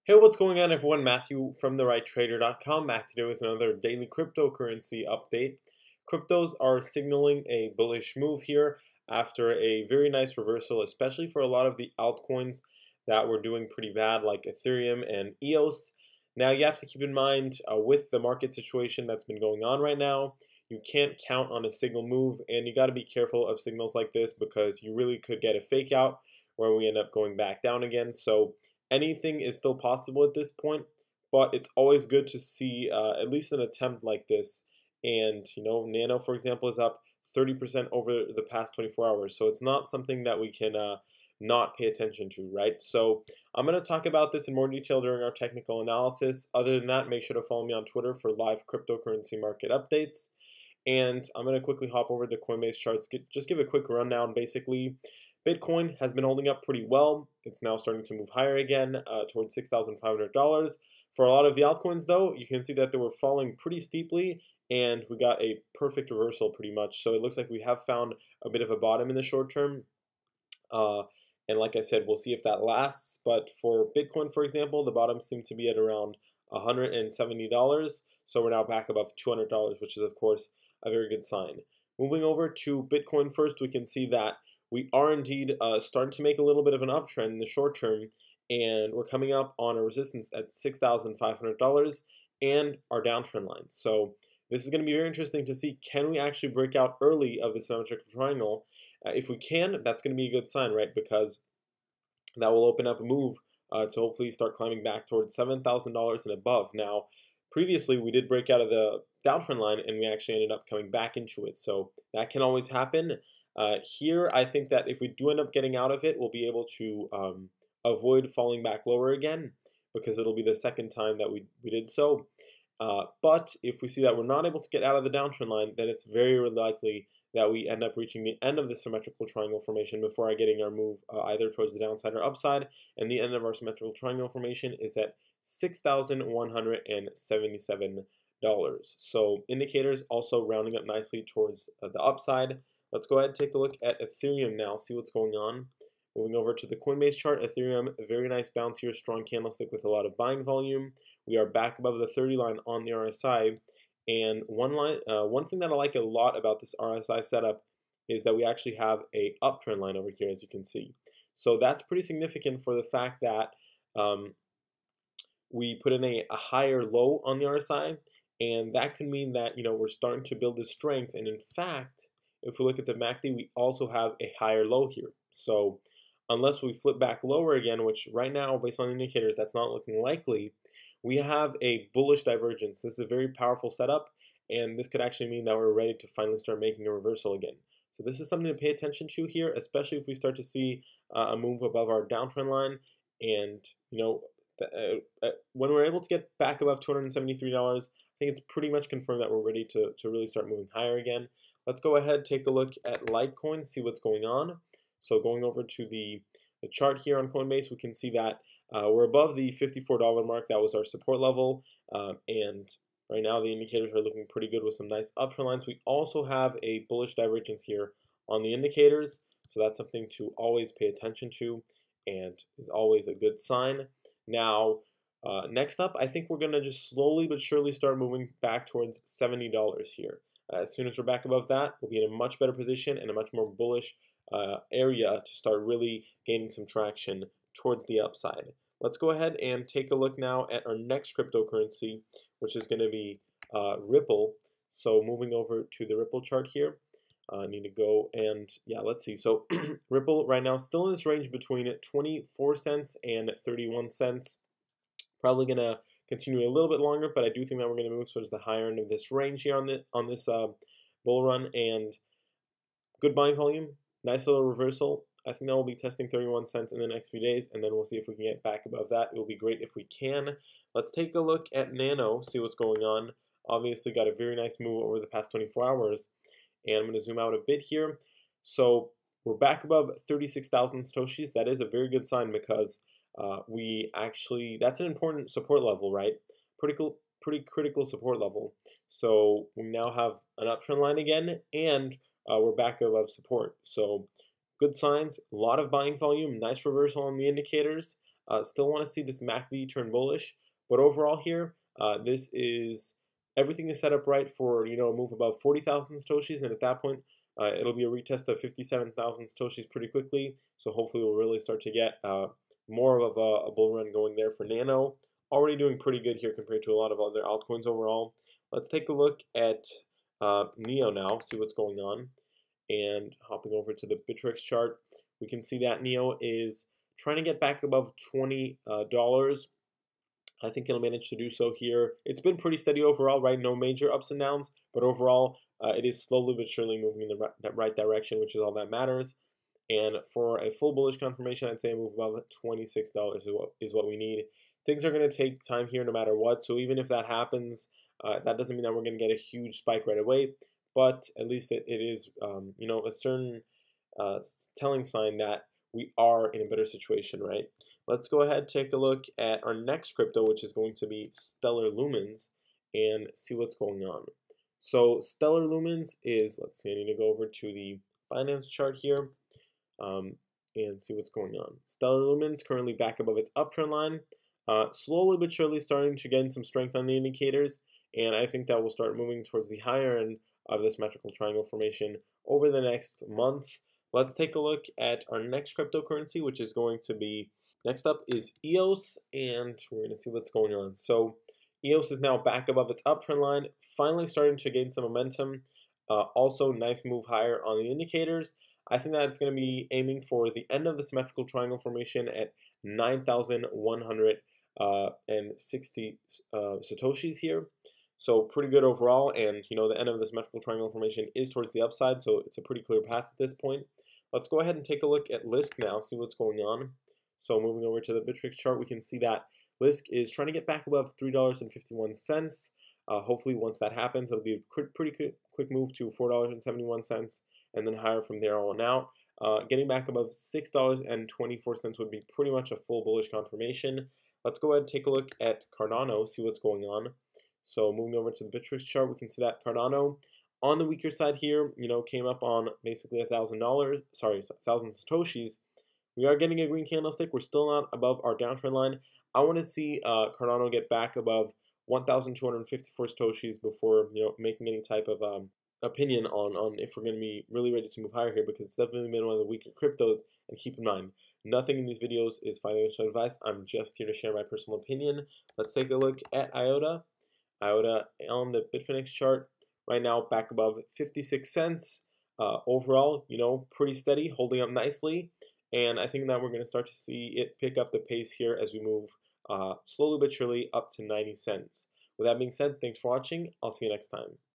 Hey, what's going on, everyone? Matthew from therighttrader.com back today with another daily cryptocurrency update. Cryptos are signaling a bullish move here after a very nice reversal, especially for a lot of the altcoins that were doing pretty bad, like Ethereum and EOS. Now, you have to keep in mind with the market situation that's been going on right now, you can't count on a signal move, and you got to be careful of signals like this because you really could get a fake out where we end up going back down again. So anything is still possible at this point, but it's always good to see at least an attempt like this. And Nano, for example, is up 30% over the past 24 hours, so it's not something that we can not pay attention to, right? So I'm going to talk about this in more detail during our technical analysis. Other than that, make sure to follow me on Twitter for live cryptocurrency market updates. And I'm going to quickly hop over to Coinbase charts, just give a quick rundown. Basically, Bitcoin has been holding up pretty well. It's now starting to move higher again towards $6,500. For a lot of the altcoins, though, you can see that they were falling pretty steeply, and we got a perfect reversal pretty much. So it looks like we have found a bit of a bottom in the short term. And like I said, we'll see if that lasts. But for Bitcoin, for example, the bottom seemed to be at around $170. So we're now back above $200, which is, of course, a very good sign. Moving over to Bitcoin first, we can see that we are indeed starting to make a little bit of an uptrend in the short term, and we're coming up on a resistance at $6,500 and our downtrend line. So this is going to be very interesting to see, can we actually break out early of the symmetrical triangle? If we can, that's going to be a good sign, right? Because that will open up a move to hopefully start climbing back towards $7,000 and above. Now, previously we did break out of the downtrend line and we actually ended up coming back into it. So that can always happen. Here, I think that if we do end up getting out of it, we'll be able to avoid falling back lower again because it'll be the second time that we did so. But if we see that we're not able to get out of the downtrend line, then it's very likely that we end up reaching the end of the symmetrical triangle formation before getting our move either towards the downside or upside. And the end of our symmetrical triangle formation is at $6,177. So indicators also rounding up nicely towards the upside. Let's go ahead and take a look at Ethereum now, see what's going on. Moving over to the Coinbase chart, Ethereum, a very nice bounce here, strong candlestick with a lot of buying volume. We are back above the 30 line on the RSI. And one thing that I like a lot about this RSI setup is that we actually have a uptrend line over here, as you can see. So that's pretty significant for the fact that we put in a higher low on the RSI, and that could mean that we're starting to build this strength. And in fact, if we look at the MACD, we also have a higher low here. So unless we flip back lower again, which right now, based on indicators, that's not looking likely, we have a bullish divergence. This is a very powerful setup, and this could actually mean that we're ready to finally start making a reversal again. So this is something to pay attention to here, especially if we start to see a move above our downtrend line. And when we're able to get back above $273, I think it's pretty much confirmed that we're ready to really start moving higher again. Let's go ahead, take a look at Litecoin, see what's going on. So going over to the chart here on Coinbase, we can see that we're above the $54 mark. That was our support level. And right now the indicators are looking pretty good with some nice uptrend lines. We also have a bullish divergence here on the indicators. So that's something to always pay attention to and is always a good sign. Now, next up, I think we're going to just slowly but surely start moving back towards $70 here. As soon as we're back above that, we'll be in a much better position and a much more bullish area to start really gaining some traction towards the upside. Let's go ahead and take a look now at our next cryptocurrency, which is going to be Ripple. So moving over to the Ripple chart here, I need to go and let's see. So Ripple right now still in this range between 24 cents and 31 cents. Probably going to continue a little bit longer, but I do think that we're going to move towards the higher end of this range here on this bull run, and good buying volume, nice little reversal. I think that we'll be testing 31 cents in the next few days, and then we'll see if we can get back above that. It will be great if we can. Let's take a look at Nano, see what's going on. Obviously got a very nice move over the past 24 hours, and I'm going to zoom out a bit here. So we're back above 36,000 Satoshis. That is a very good sign because that's an important support level, right? Pretty critical support level. So we now have an uptrend line again, and we're back above support. So good signs, a lot of buying volume, nice reversal on the indicators. Still want to see this MACD turn bullish, but overall here, this is everything is set up right for a move above 40,000 satoshis, and at that point, it'll be a retest of 57,000 satoshis pretty quickly. So hopefully, we'll really start to get more of a bull run going there for Nano. Already doing pretty good here compared to a lot of other altcoins overall. Let's take a look at Neo now, see what's going on. And hopping over to the Bittrex chart, we can see that Neo is trying to get back above $20. I think it'll manage to do so here. It's been pretty steady overall, right? No major ups and downs, but overall, it is slowly but surely moving in the right direction, which is all that matters. And for a full bullish confirmation, I'd say a move above $26 is what we need. Things are going to take time here no matter what, so even if that happens, that doesn't mean that we're going to get a huge spike right away, but at least it is a certain telling sign that we are in a better situation, right? Let's go ahead and take a look at our next crypto, which is going to be Stellar Lumens, and see what's going on. So Stellar Lumens is, let's see, I need to go over to the Binance chart here and see what's going on. Stellar Lumens currently back above its uptrend line, slowly but surely starting to gain some strength on the indicators, and I think that will start moving towards the higher end of this symmetrical triangle formation over the next month. Let's take a look at our next cryptocurrency, which is going to be, next up is EOS, and we're going to see what's going on. So EOS is now back above its uptrend line, finally starting to gain some momentum. Also, nice move higher on the indicators. I think that it's going to be aiming for the end of the symmetrical triangle formation at 9,160 satoshis here. So pretty good overall, and the end of the symmetrical triangle formation is towards the upside, so it's a pretty clear path at this point. Let's go ahead and take a look at Lisk now, see what's going on. So moving over to the Bittrex chart, we can see that Lisk is trying to get back above $3.51. Hopefully, once that happens, it'll be a pretty quick move to $4.71, and then higher from there on out. Getting back above $6.24 would be pretty much a full bullish confirmation. Let's go ahead and take a look at Cardano, see what's going on. So moving over to the Bittrex chart, we can see that Cardano on the weaker side here, came up on basically $1,000, 1,000 satoshis. We are getting a green candlestick. We're still not above our downtrend line. I want to see Cardano get back above 1,254 satoshis before making any type of opinion on if we're going to be really ready to move higher here, because it's definitely been one of the weaker cryptos. And keep in mind, nothing in these videos is financial advice. I'm just here to share my personal opinion. Let's take a look at IOTA. IOTA on the Bitfinex chart right now back above 56 cents. Overall, pretty steady, holding up nicely. And I think that we're going to start to see it pick up the pace here as we move slowly but surely up to 90 cents. With that being said, thanks for watching. I'll see you next time.